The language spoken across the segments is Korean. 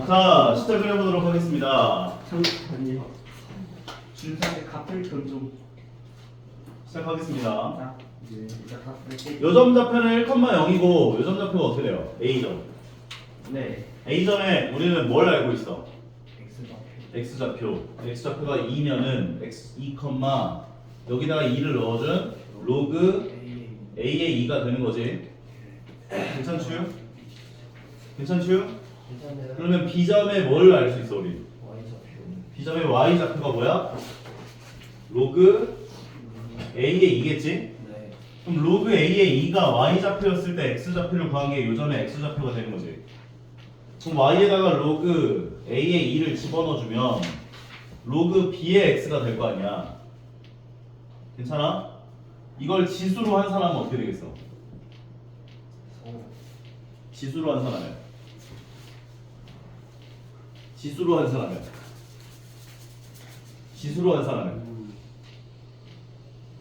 자, 시작을 해보도록 하겠습니다. 잠깐만요. 준사의 값을 좀. 시작하겠습니다. 자, 이제 값을 요점 좌표는 1,0이고 요점 좌표가 어떻게 돼요? A점. 네. A점에 우리는 뭘 알고 있어? X 좌표. X좌표가 2면은 X 2, 여기다가 2를 넣어준 로그 A의 2가 되는 거지. 괜찮죠? 괜찮죠? 괜찮아요. 그러면 B점에 뭘 알 수 있어 우리? Y 좌표. B점의 Y좌표가 뭐야? 로그 A의 2겠지? 네. 그럼 로그 A의 2가 Y좌표였을 때 X좌표를 구한 게 요점의 X좌표가 되는 거지. 그럼 Y에다가 로그 A의 2를 집어넣어주면 로그 B의 X가 될 거 아니야. 괜찮아? 이걸 지수로 한 사람은 어떻게 되겠어? 지수로 한 사람은? 지수로 한 사람은? 지수로 한 사람은?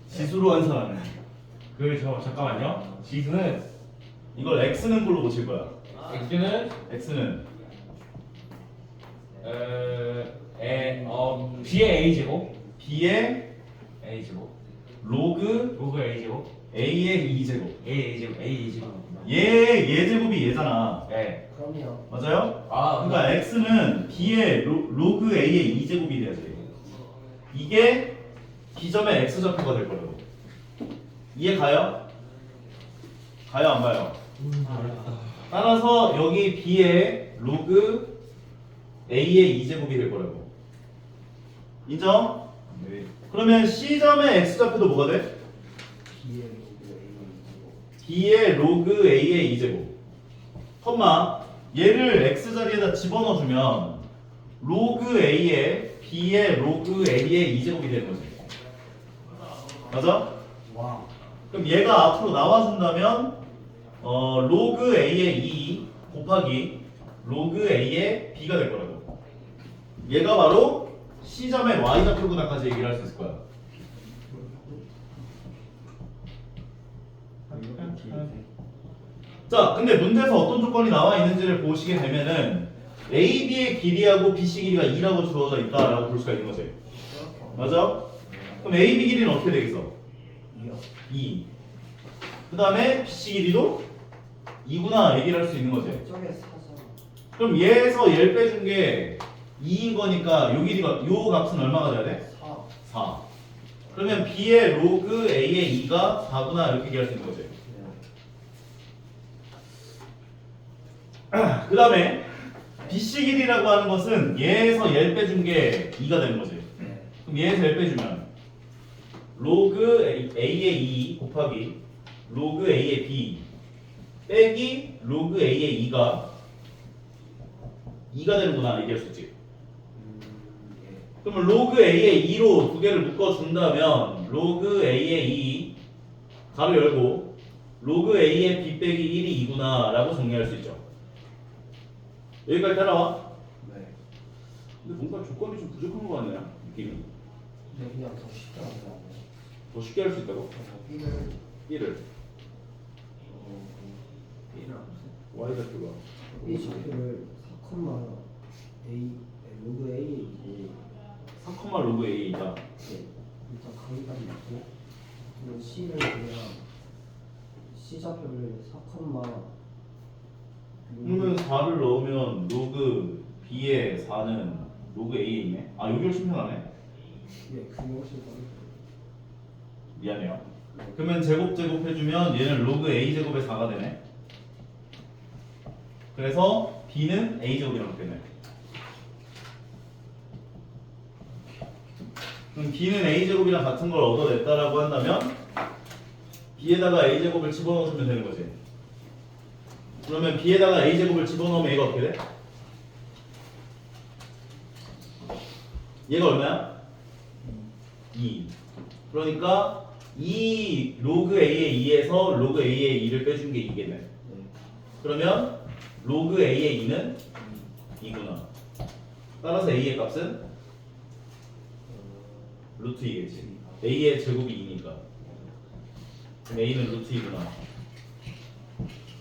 지수로 한 사람은? 잠깐만요. 지수는 이걸 X는 걸로 고칠 거야. X는 X는 B의 A 제곱, B의 A 제곱, 로그 로그 A 제곱, A의 2제곱. A 제곱, A 제곱. 얘 제곱이 얘잖아. 네. 그럼요. 맞아요? 아, 그러니까 X는 B의 로그 A의 2제곱이 돼야지. 이게 B점의 X좌표가 될 거라고. 이해 가요? 가요 안 가요? 따라서 여기 B의 로그 A의 2제곱이 될 거라고. 인정? 네. 그러면 C점의 X좌표도 뭐가 돼? B의 로그 A. B의 로그 A의 2제곱 컴마 얘를 X자리에다 집어넣어주면 로그 A의 B의 로그 A의 2제곱이 되는 거지. 맞아? 와. 그럼 얘가 앞으로 나와준다면 로그 A의 2 곱하기 로그 A의 B가 될 거라고. 얘가 바로 C점의 Y좌표구나까지 얘기를 할 수 있을 거야. 자, 근데 문제에서 어떤 조건이 나와 있는지를 보시게 되면은 AB의 길이하고 BC 길이가 2라고 주어져 있다라고 볼 수가 있는 거지. 맞아? 그럼 AB 길이는 어떻게 되겠어? 2. 그 다음에 BC 길이도 2구나 얘기를 할 수 있는 거지. 저게 사서. 그럼 얘에서 얘를 빼준 게 2인 거니까 요 길이가 요 값은 얼마가 돼야 돼? 4. 4. 그러면 B의 로그 A의 2가 4구나 이렇게 얘기할 수 있는 거지. 그 다음에 BC 길이라고 하는 것은 얘에서 얘를 빼준 게 2가 되는 거지. 네. 그럼 얘에서 얘를 빼주면 로그 A의 2 곱하기 로그 A의 B 빼기 로그 A의 2가 되는구나 얘기할 수 있지. 그러면 로그 A의 2로 두 개를 묶어준다면 로그 A의 2 가로 열고 로그 A의 B 빼기 1이 2구나 라고 정리할 수 있죠. 여기까지 따라와. 네. 근데 뭔가 조건이 좀 부족한 거 같네요. 느낌이. 근데 그냥 더 쉽게 하더라고요. 더 쉽게 할 수 있다고? B를 1을 B를 안 보세요. Y좌표가 B 좌표를 4, A 로그 A이고 3, 로그 A이다. 네. 일단 거기까지 있고 그리고 C를 그냥 C 좌표를 4, 그러면 4를 넣으면 로그 B의 4는 로그 A에 있네. 아 여기 훨씬 편하네. 예, 그게 훨씬 더 미안해요. 그러면 제곱 해주면 얘는 로그 A 제곱의 4가 되네. 그래서 B는 A 제곱이라고 되네. 그럼 B는 A 제곱이랑 같은 걸 얻어냈다라고 한다면 B에다가 A 제곱을 집어넣어주면 되는 거지. 그러면 B에다가 A 제곱을 집어넣으면 얘가 어떻게 돼? 얘가 얼마야? 2. 그러니까 2 로그 A의 2에서 로그 A의 2를 빼준 게 2겠네. 그러면 로그 A의 2는 2구나. 따라서 A의 값은 루트 2겠지. A의 제곱이 2니까. 그럼 A는 루트 2구나.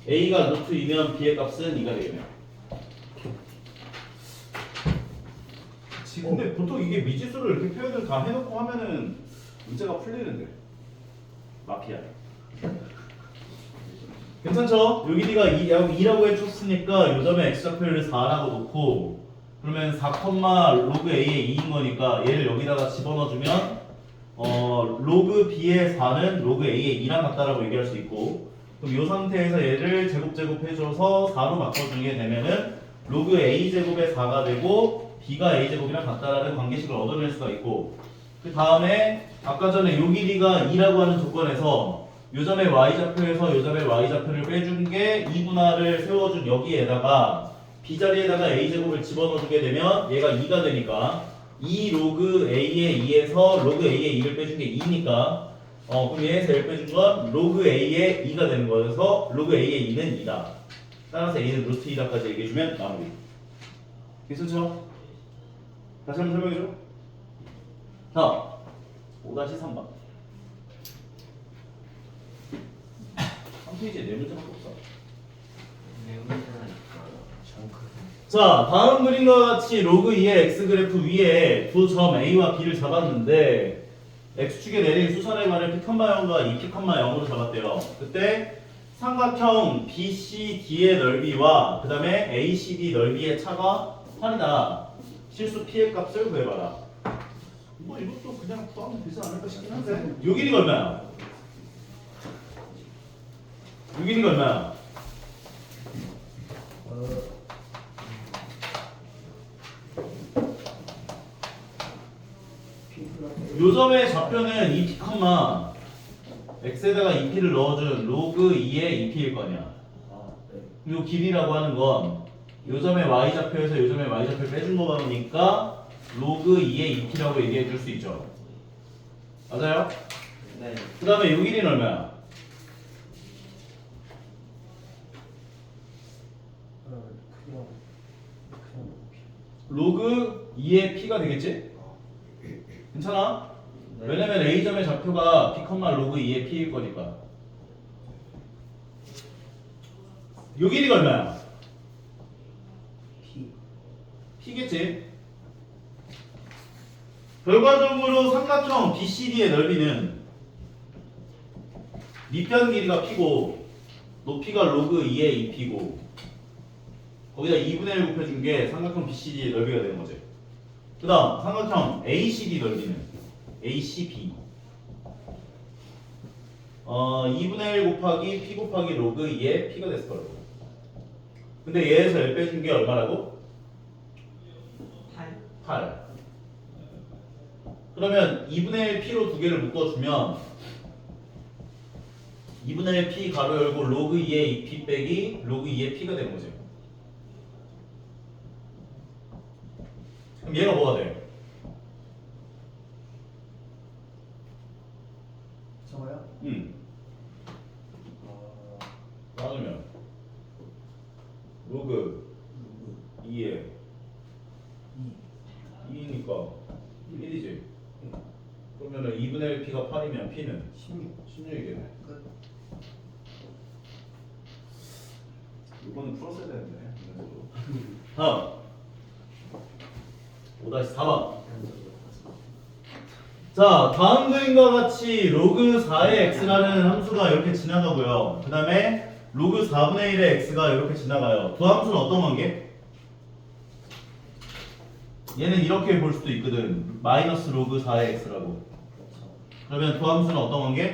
A가 루트 2면 B의 값은 2가 되겠네요. 그치. 근데 보통 이게 미지수를 이렇게 표현을 다 해놓고 하면은 문제가 풀리는데. 마피아. 괜찮죠? 여기 네가 2라고 해줬으니까 요점에 x좌표를 4라고 놓고 그러면 4, 로그 a의 2인 거니까 얘를 여기다가 집어넣어주면 로그 b의 4는 로그 a의 2랑 같다라고 얘기할 수 있고 그럼 이 상태에서 얘를 제곱해줘서 4로 바꿔주게 되면은 로그 a제곱의 4가 되고 b가 a제곱이랑 같다라는 관계식을 얻어낼 수가 있고 그 다음에 아까 전에 요 길이가 2라고 하는 조건에서 요점의 y좌표에서 요점의 y좌표를 빼준 게 2분할을 세워준 여기에다가 b자리에다가 a제곱을 집어넣어주게 되면 얘가 2가 되니까 2 로그 a의 2에서 로그 a의 2를 빼준 게 2니까 그럼 얘에서 1 빼준 건 로그 a의 2가 되는 거여서 로그 a의 2는 2다. 따라서 a는 루트 2다까지 얘기해주면 마무리. 괜찮죠? 다시 한번 설명해줘. 자, 5-3번. 3페이지에 네 문제밖에 없어. 자, 다음 그림과 같이 로그 2의 x 그래프 위에 두 점 a와 b를 잡았는데 x축에 내린 수선의 반을 p, 0과 2p, 0으로 잡았대요. 그때 삼각형 BCD의 넓이와 그 다음에 ACD 넓이의 차가 8이다. 실수 p의 값을 구해봐라. 뭐 이것도 그냥 구하면 되지 않을까 싶긴 한데 요 길이가 얼마야? 요 길이가 얼마야? 요점의 좌표는 2p, x에다가 2p를 넣어준 로그 2의 2p일 거냐. 요 길이라고 하는 건 요점의 y좌표에서 요점의 y좌표를 빼준 거니까 로그 2의 2p라고 얘기해 줄 수 있죠. 맞아요? 네. 그 다음에 요 길이는 얼마야? 로그 2의 p가 되겠지? 괜찮아? 네. 왜냐면 A점의 좌표가 p, 로그 2의 p일 거니까. 요 길이가 얼마야? p겠지? 결과적으로 삼각형 BCD의 넓이는 밑변 길이가 p고 높이가 로그 2의 2p고 거기다 2분의 1 곱해준 게 삼각형 BCD의 넓이가 되는 거지. 그 다음 삼각형 ACD 넓이는 ACB 2분의 1 곱하기 P 곱하기 로그 2의 P가 됐을 거라고. 근데 얘에서 1 빼준 게 얼마라고? 8. 그러면 2분의 1 P로 두 개를 묶어주면 2분의 1 P 가로 열고 로그 2의 2P 빼기 로그 2의 P가 되는 거지. 그럼 얘가 뭐가 돼? 저거요? 나누면 로그 2에 2니까 1이지. 그러면은 2분의 1 P가 8이면 P는 16이겠네. 끝. 이거는 풀었어야 되는데. 다음 5-4번. 자, 다음 그림과 같이 로그 4의 x라는 함수가 이렇게 지나가고요. 그 다음에 로그 4분의 1의 x가 이렇게 지나가요. 두 함수는 어떤 관계? 얘는 이렇게 볼 수도 있거든. 마이너스 로그 4의 x라고. 그러면 두 함수는 어떤 관계?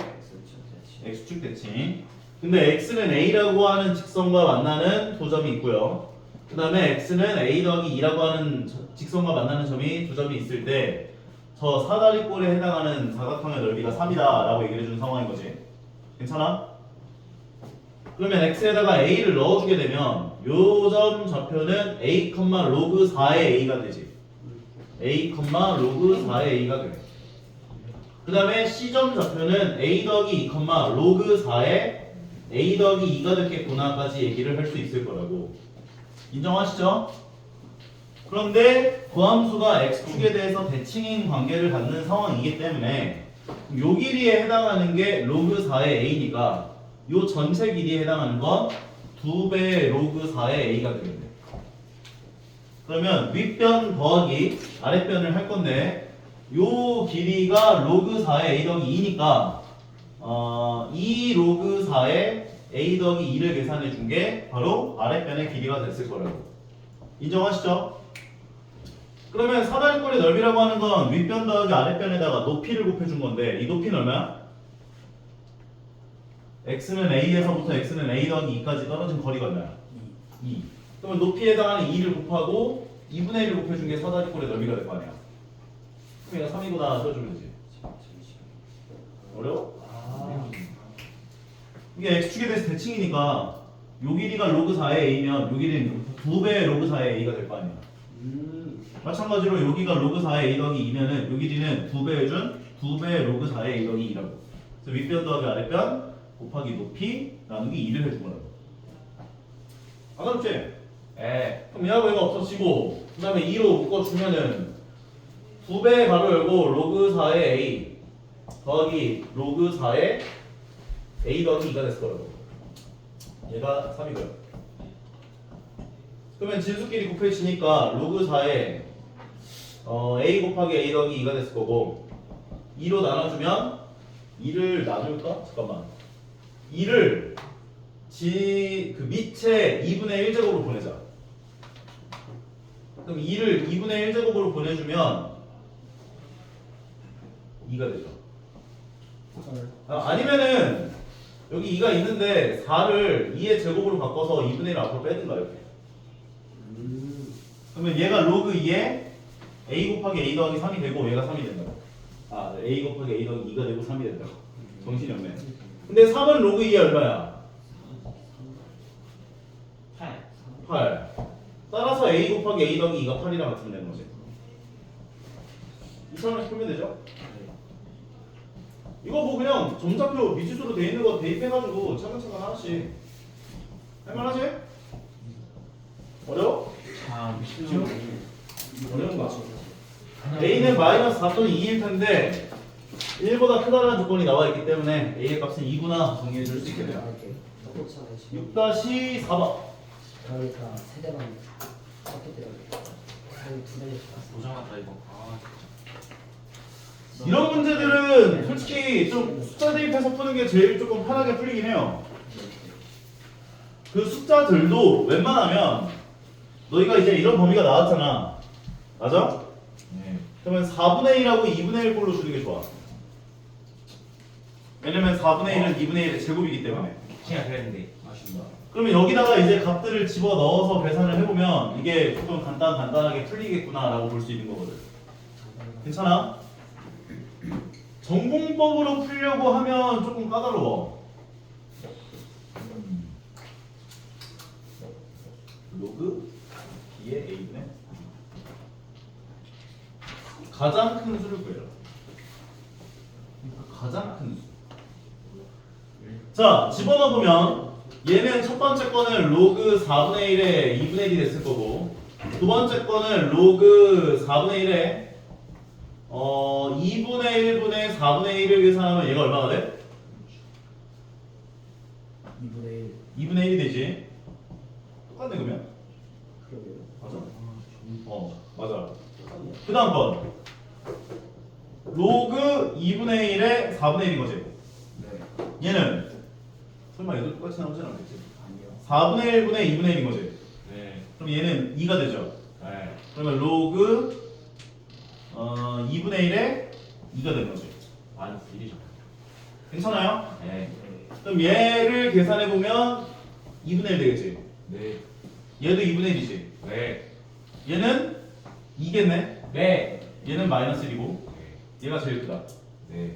x축 대칭. 근데 x는 a라고 하는 직선과 만나는 두 점이 있고요. 그 다음에 x는 a 더하기 2라고 하는 직선과 만나는 점이 두 점이 있을 때 저 사다리꼴에 해당하는 사각형의 넓이가 3이다 라고 얘기를 해주는 상황인 거지. 괜찮아? 그러면 x에다가 a를 넣어주게 되면 요 점 좌표는 a, 로그 4의 a가 되지. a, 로그 4의 a가 돼. 그 다음에 c점 좌표는 a 더하기 2, 로그 4의 a 더하기 2가 됐겠구나까지 얘기를 할 수 있을 거라고. 인정하시죠? 그런데 그 함수가 x축에 대해서 대칭인 관계를 갖는 상황이기 때문에 요 길이에 해당하는 게 로그 4의 a니까 요 전체 길이에 해당하는 건 2배의 로그 4의 a가 되겠네. 그러면 윗변 더하기 아랫변을 할 건데 요 길이가 로그 4의 a 더하기 2니까 2 로그 4의 a 더하기 2를 계산해 준 게 바로 아랫변의 길이가 됐을 거라고. 인정하시죠? 그러면 사다리꼴의 넓이라고 하는 건 윗변 더하기 아랫변에다가 높이를 곱해준 건데 이 높이는 얼마야? x는 a에서부터 x는 a 더하기 2까지 떨어진 거리가 얼마야? 2. 그러면 높이에 해당하는 2를 곱하고 2분의 1을 곱해준 게 사다리꼴의 넓이가 될 거 아니야. 그럼 얘가 3이구나 써주면 되지. 어려워? 이게 x축에 대해서 대칭이니까 요 길이가 로그 4의 a면 요 길이는 2배의 로그 4의 a가 될 거 아니야. 마찬가지로 여기가 로그 4의 a 더하기 2면은 요 길이는 2배의 준 2배의 로그 4의 a 더하기 2라고. 그래서 윗변 더하기 아랫변 곱하기 높이 나누기 2를 해준 거라고. 알았지? 네. 그럼 얘하고 얘가 없어지고 그 다음에 2로 묶어주면은 2배 가로 열고 로그 4의 a 더하기 로그 4의 a 더하기 2가 됐을 거라고. 얘가 3이고요. 그러면 진수끼리 곱해지니까 로그 4의 a 곱하기 a 더하기 2가 됐을 거고 2로 나눠주면 2를 나눌까? 잠깐만 2를 그 밑에 2분의 1제곱으로 보내자. 그럼 2를 2분의 1제곱으로 보내주면 2가 되죠. 아니면은 여기 2가 있는데 4를 2의 제곱으로 바꿔서 2분의 1 앞으로 빼든가 이렇게. 그러면 얘가 로그 2에 a 곱하기 a 더하기 3이 되고 얘가 3이 된다고. a 곱하기 a 더하기 2가 되고 3이 된다고. 정신이 없네. 근데 3은 로그 2에 얼마야? 8. 따라서 a 곱하기 a 더하기 2가 8이랑 같으면 되는 거지. 이처럼 풀면 되죠? 이거 뭐 그냥 점자표 미지수로 돼 있는 거 대입해가지고 차근차근 하나씩 할만하지? 어려워? 어려운가? a는 마이너스 4 또는 2일 텐데 1보다 크다라는 조건이 나와 있기 때문에 a의 값은 2구나 정리해 줄 수 있겠네요. 6-4번. 그러니까 세대만 어떻게 돼요? 거의 두 대. 고장났다 이거. 이런 문제들은 솔직히 좀 숫자 대입해서 푸는 게 제일 조금 편하게 풀리긴 해요. 그 숫자들도 웬만하면 너희가 이제 이런 범위가 나왔잖아. 맞아? 네. 그러면 4분의 1하고 2분의 1 꼴로 주는 게 좋아. 왜냐면 4분의 1은 2분의 1의 제곱이기 때문에. 제가 그랬는데 아쉽다. 그러면 여기다가 이제 값들을 집어 넣어서 계산을 해보면 이게 조금 간단하게 풀리겠구나라고 볼 수 있는 거거든. 괜찮아? 전공법으로 풀려고 하면 조금 까다로워. 로그 B의 A분의 가장 큰 수를 구해라. 가장 큰 수. 자, 집어넣어보면 얘는 첫 번째 거는 로그 4분의 1에 2분의 1이 됐을 거고 두 번째 거는 로그 4분의 1에 2분의 1분의 4분의 1을 계산하면 얘가 얼마가 돼? 2분의 1. 2분의 1이 되지. 똑같네 그러면. 그러게요. 맞아? 맞아. 그 다음 건 로그 2분의 1에 4분의 1인 거지. 네. 얘는 설마 얘도 똑같이 나오진 않겠지? 아니요. 4분의 1분의 2분의 1인 거지. 네. 그럼 얘는 2가 되죠. 네. 그러면 로그 2분의 1에 2가 되는 거지. 마이너스 1이죠. 괜찮아요? 네. 그럼 얘를 계산해 보면 2분의 1 되겠지. 네. 얘도 2분의 1이지. 네. 얘는 2겠네. 네. 얘는 마이너스 1이고 얘가 제일 크다. 네.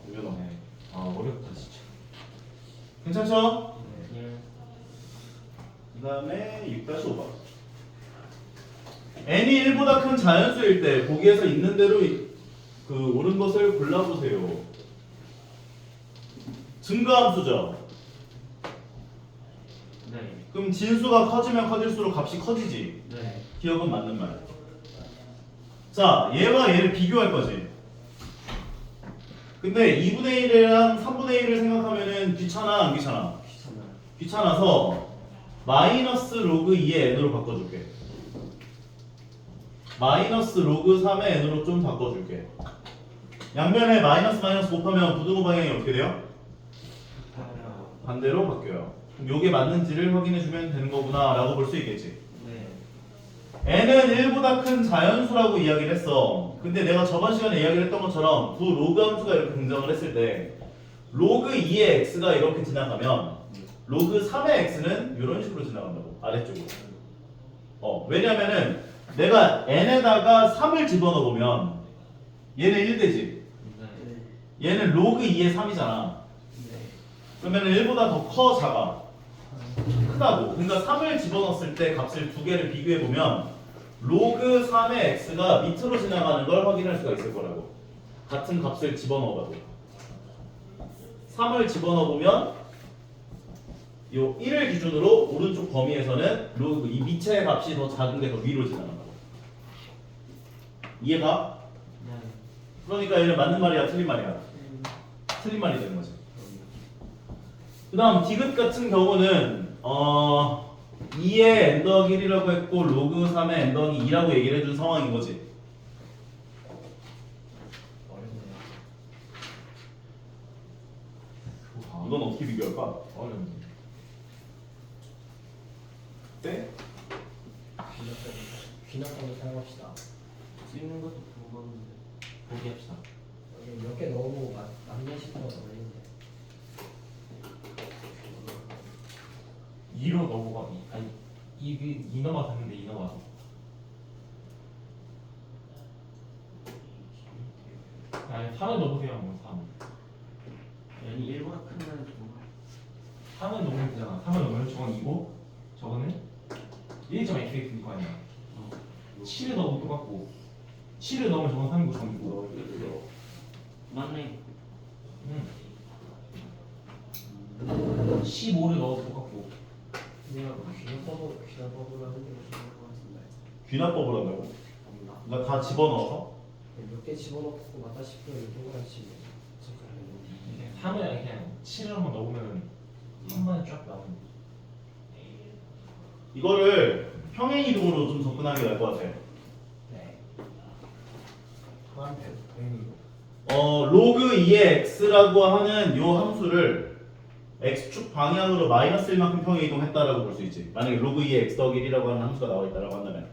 유변호. 네. 아 어렵다 진짜. 괜찮죠? 네. 그 다음에 6-5번. n이 1보다 큰 자연수일 때 보기에서 있는 대로 그 옳은 것을 골라보세요. 증가함수죠. 네. 그럼 진수가 커지면 커질수록 값이 커지지. 네. 기억은 맞는 말. 자, 얘와 얘를 비교할 거지. 근데 2분의 1이랑 3분의 1을 생각하면은 귀찮아, 안 귀찮아? 귀찮아요. 귀찮아서 마이너스 로그 2의 n으로 바꿔줄게. 마이너스 로그 3의 n으로 좀 바꿔줄게. 양면에 마이너스 곱하면 부등호 방향이 어떻게 돼요? 반대로 바뀌어요. 그럼 요게 맞는지를 확인해주면 되는 거구나 라고 볼 수 있겠지. 네. n은 1보다 큰 자연수라고 이야기를 했어. 근데 내가 저번 시간에 이야기를 했던 것처럼 두 로그 함수가 이렇게 등장을 했을 때 로그 2의 x가 이렇게 지나가면 로그 3의 x는 이런 식으로 지나간다고. 아래쪽으로. 왜냐면은 내가 n에다가 3을 집어넣어 보면 얘는 1되지. 네. 얘는 로그 2의 3이잖아. 그러면 1보다 더 커, 작아? 크다고. 그러니까 3을 집어넣었을 때 값을 두 개를 비교해 보면 로그 3의 x가 밑으로 지나가는 걸 확인할 수가 있을 거라고. 같은 값을 집어넣어봐도 3을 집어넣어 보면 요 1을 기준으로 오른쪽 범위에서는 로그 이 밑의 값이 더 작은 게 더 위로 지나간다고. 이해가? 그러니까 얘는 맞는 말이야, 틀린 말이야? 틀린 말이 되는 거지. 그 다음 디귿 같은 경우는 2의 n 더하기 1이라고 했고 로그 3의 n 더하기 2라고 얘기를 해준 상황인 거지. 이건 어떻게 비교할까? 어렵네. 네? 귀납법을 사용합시다. 찍는 것도 궁금한데 포기합시다. 몇 개 넣어보고 맞네 싶어서 올리는데. 2로 넘어가기. 아니 2 넘어갔는데 2 넘어가서. 아니 3은 넣으세요. 뭐 3. 아니 1보다 크면 좀 3은 넣으면 되잖아. 3은 넣으면 저건 2고 저거는 1.xx일 거 아니야. 7을 넣으면 똑같고 7을 넣으면 저건 3이고 저건 2고. 맞네. 15를 넣어도 똑같고. 내가 귀납법으로 하는 게 좋을 것 같은데. 귀납법을 한다고? 그러니까 다 집어넣어서? 몇 개 집어넣고 맞다 싶으면 이거랑 치면 이게 3을 그냥 7을 한번 넣으면 한 번에 쫙 나오는. 이거를 평행 이동으로 좀 접근하는 게 나을 것 같아. 네. 한표 당연히. 로그 2의 x라고 하는 요 함수를 x축 방향으로 마이너스 1만큼 평행 이동했다라고 볼 수 있지. 만약에 로그 2의 x 더하기 1이라고 하는 함수가 나와 있다라고 한다면,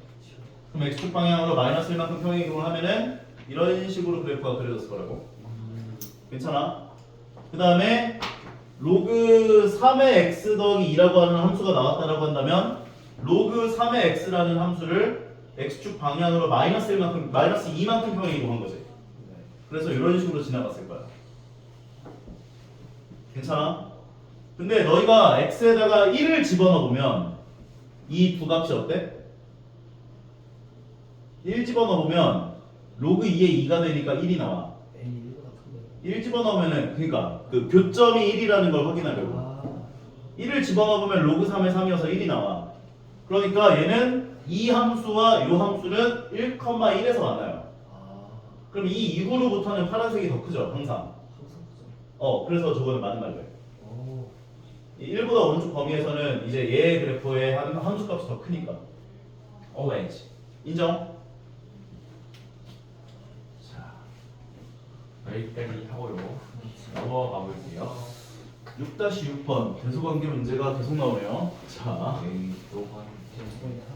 그럼 x축 방향으로 마이너스 1만큼 평행 이동을 하면은 이런 식으로 그래프가 그려졌을 거라고. 괜찮아? 그 다음에 로그 3의 x 더하기 2라고 하는 함수가 나왔다라고 한다면 로그 3의 x라는 함수를 x축 방향으로 마이너스 2만큼 평행 이동한 거지. 그래서 이런 식으로 지나갔을 거야. 괜찮아? 근데 너희가 x에다가 1을 집어넣어 보면 이 두 값이 어때? 1 집어넣어 보면 로그 2의 2가 되니까 1이 나와. N이 1보다 큰데. 1 집어넣으면은 그러니까 그 교점이 1이라는 걸 확인하려고. 1을 집어넣으면 로그 3의 3이어서 1이 나와. 그러니까 얘는 이 함수와 이 함수는 1,1에서 만나요. 그럼 이 이후로부터는 파란색이 더 크죠, 항상. 그래서 저거는 맞는 말이에요. 1보다 오른쪽 범위에서는 이제 얘의 그래프의 함수 값이 더 크니까. always. 인정? 자, 여기까지 하고요. 넘어가 볼게요. 6-6번 대소관계 문제가 계속 나오네요. 자, 네,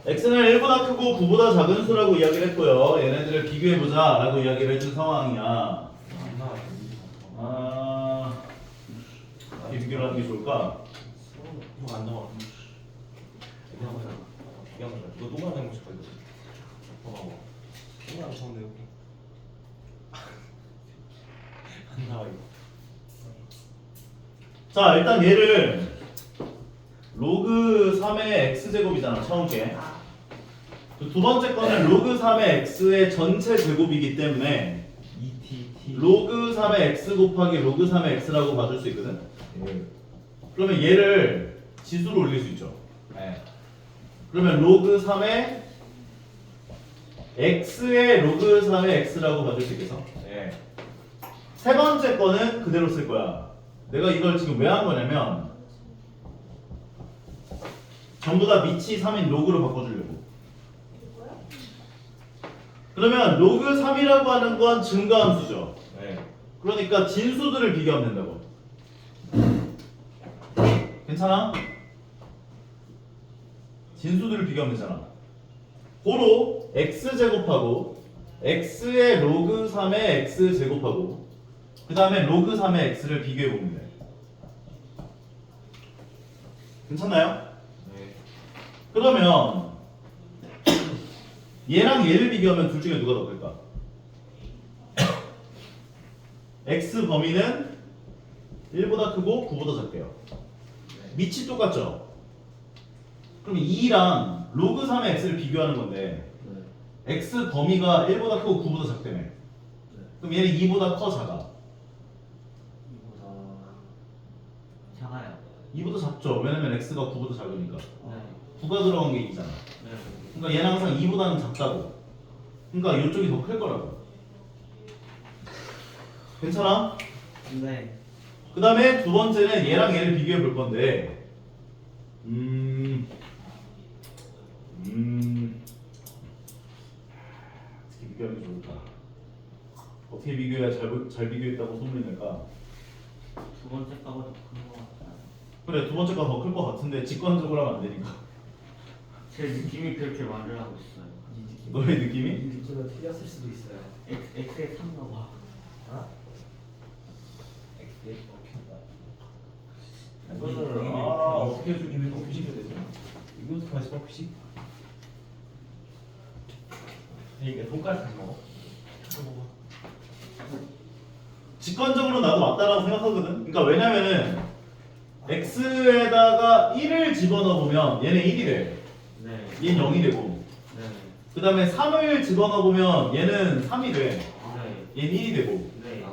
x는 1보다 크고 9보다 작은 수라고 이야기를 했고요. 얘네들을 비교해보자 라고 이야기를 해준 상황이야. 어떻게 비교를 하는 게 좋을까? 이거 안 나와. 이거 누가 잘못했어 이거? 누가 안 좋은데 여기? 안 나와 이거. 자, 일단 얘를 로그 3의 x제곱이잖아, 처음 게. 두 번째 거는 로그 3의 x의 전체 제곱이기 때문에 로그 3의 x 곱하기 로그 3의 x라고 봐줄 수 있거든. 그러면 얘를 지수로 올릴 수 있죠. 네. 그러면 로그 3의 x의 로그 3의 x라고 봐줄 수 있겠어? 네. 세 번째 거는 그대로 쓸 거야. 내가 이걸 지금 왜 한 거냐면 전부 다 밑이 3인 로그로 바꿔주려고. 그러면 로그 3이라고 하는 건 증가함수죠. 네. 그러니까 진수들을 비교하면 된다고. 괜찮아? 진수들을 비교하면 되잖아. 고로 x제곱하고 x의 로그 3의 x제곱하고 그 다음에 로그 3의 x를 비교해보면 돼. 괜찮나요? 네. 그러면 얘랑 얘를 비교하면 둘 중에 누가 더 클까? x 범위는 1보다 크고 9보다 작대요. 밑이 똑같죠? 그럼 2랑 로그 3의 x를 비교하는 건데 네. x 범위가 1보다 크고 9보다 작다며. 네. 그럼 얘는 2보다 커 작아? 이보다 작아요. 2보다 작죠. 왜냐면 x가 9보다 작으니까. 네. 9가 들어간 게 2잖아. 네. 그러니까 얘는 항상 2보다는 작다고. 그러니까 이쪽이 더 클 거라고. 괜찮아? 네. 그 다음에 두 번째는 얘랑 얘를 비교해 볼 건데 어떻게 비교하는 게 좋을까? 어떻게 비교해야 잘 비교했다고 소문이 낼까? 두 번째 거보다 큰것 같아요. 그래, 두 번째가 더 클 것 같은데 직관적으로 하면 안 되니까. 제 느낌이 그렇게 말을 하고 있어요. 너의 느낌이? 이 느낌은 틀렸을 수도 있어요. X에 3 넣어봐. 아? 엑스에 이거를 어떻게 해주기는 또 표시가 되죠? 이거 어떻게 맛있어 표시? 이게 돈까스 다시 먹어? 직관적으로 나도 맞다라고 생각하거든. 그러니까 왜냐면은 x에다가 1을 집어넣어 보면 얘는 1이 돼. 네. 얘는 0이 되고. 네. 그 다음에 3을 집어넣어 보면 얘는 3이 돼. 네. 얘는 1이 되고. 네.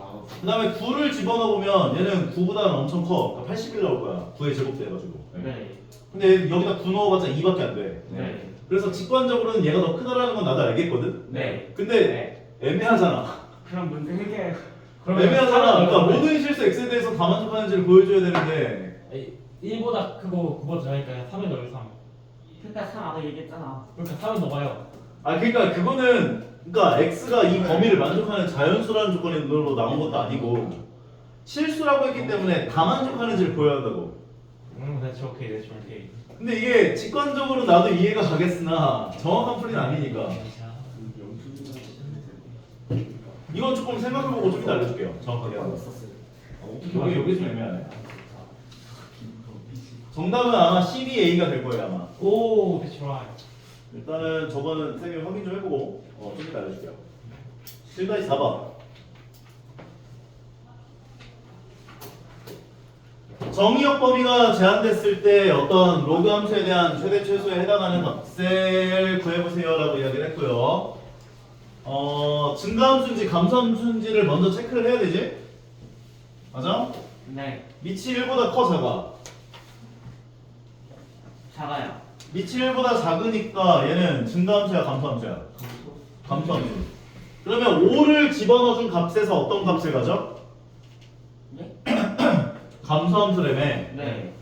그 다음에 9를 집어넣어 보면 얘는 9보다는 엄청 커. 그러니까 80일 나올 거야. 9의 제곱 돼가지고. 네. 근데 여기다 9 넣어봤자 2밖에 안 돼. 네. 그래서 직관적으로는 얘가 더 크다라는 건 나도 알겠거든. 네. 근데 애매하잖아. 그럼 문제 해결. 애매하잖아. 그러니까 모든 실수 x에 대해서 다 만족하는지를 보여줘야 되는데 1보다 크고 9보다 작으니까 3을 넣어요 3. 그러니까 3 아까 얘기했잖아. 그러니까 3을 넣어봐요. 그러니까 그거는 그러니까 x가 이 범위를 만족하는 자연수라는 조건으로 나온 것도 아니고 실수라고 했기 때문에 다 만족하는지를 보여야 한다고. that's okay, that's okay. 근데 이게 직관적으로 나도 이해가 가겠으나 정확한 풀이는 아니니까 이건 조금 생각해보고 좀 이따 알려줄게요. 정확하게. 썼어요. 여기 좀 애매하네. 정답은 아마 CBA가 될 거예요 아마. 오, that's right. 일단은 저거는 쌤이 확인 좀 해보고 좀 이따 알려줄게요. 7-4번. 정의역 범위가 제한됐을 때 어떤 로그 함수에 대한 최대 최소에 해당하는 값을 구해보세요 라고 이야기를 했고요. 증가함수인지 감소함수인지를 먼저 체크를 해야 되지? 맞아? 네. 밑이 1보다 커 작아? 작아요. 밑이 1보다 작으니까 얘는 증가함수야 감소함수야? 감소함수. 그러면 5를 집어넣어준 값에서 어떤 값을 가져? 네? 감소함수라며. 네.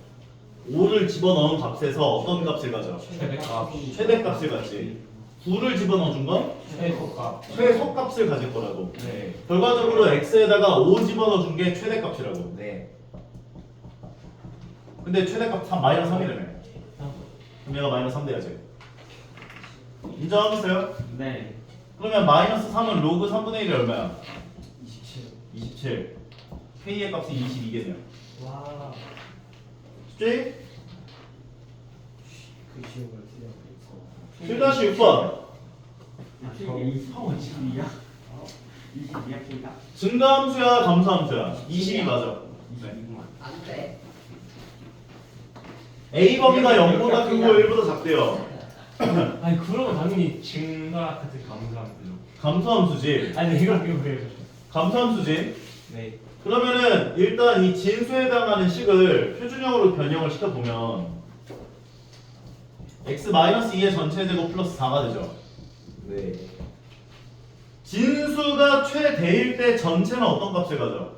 5를 집어넣은 값에서 어떤 값을 가져? 최대값. 최대값을 가지. 9를 집어넣어준 건 최소값. 최소값을 가질 거라고. 네. 결과적으로 x에다가 5 집어넣어준 게 최대값이라고. 네. 근데 최대값 3, 마이너스 3이라며. 그럼 얘가 마이너스 3 돼야지. 인정하겠어요? 네. 그러면 마이너스 3은 로그 3분의 1이 얼마야? 27. 27. k의 값이 22겠네요. 와. 쉽지? 그 쉬운 걸 틀렸어. 7-6번. 이 성은 22야? 22야 키가? 증가함수야 감소함수야? 22 맞아. 안 돼. A 범위가 0보다 크고 1보다 작대요. 아니 그러면 당연히 증가 같은 감소함수죠. 감소함수지. 아니 이거 왜요? 감소함수지. 네. 그러면은 일단 이 진수에 해당하는 식을 표준형으로 변형을 시켜보면 x-2의 전체 제곱 플러스 4가 되죠. 네. 진수가 최대일 때 전체는 어떤 값을 가져?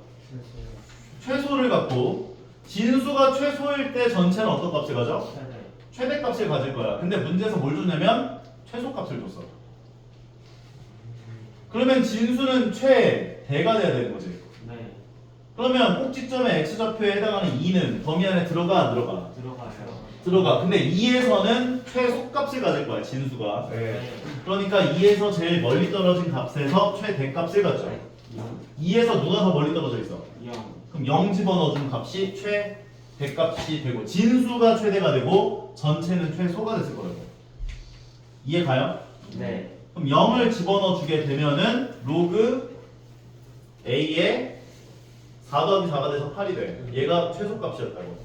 최소를 갖고 진수가 최소일 때 전체는 어떤 값을 가져? 최대값을 가질 거야. 근데 문제에서 뭘 줬냐면 최소값을 줬어. 그러면 진수는 최대가 돼야 되는 거지. 네. 그러면 꼭지점의 x좌표에 해당하는 2는 범위 안에 들어가 안 들어가? 들어가요. 들어가. 근데 2에서는 최소값을 가질 거야 진수가. 네. 그러니까 2에서 제일 멀리 떨어진 값에서 최대값을 갖죠. 2에서 누가 더 멀리 떨어져 있어? 0. 그럼 0 집어넣어준 값이 최대값이 되고 진수가 최대가 되고 전체는 최소가 됐을 거라고. 이해 가요? 네. 그럼 0을 집어넣어 주게 되면은 로그 a의 4 더하기 4가 돼서 8이 돼. 얘가 최소값이었다고.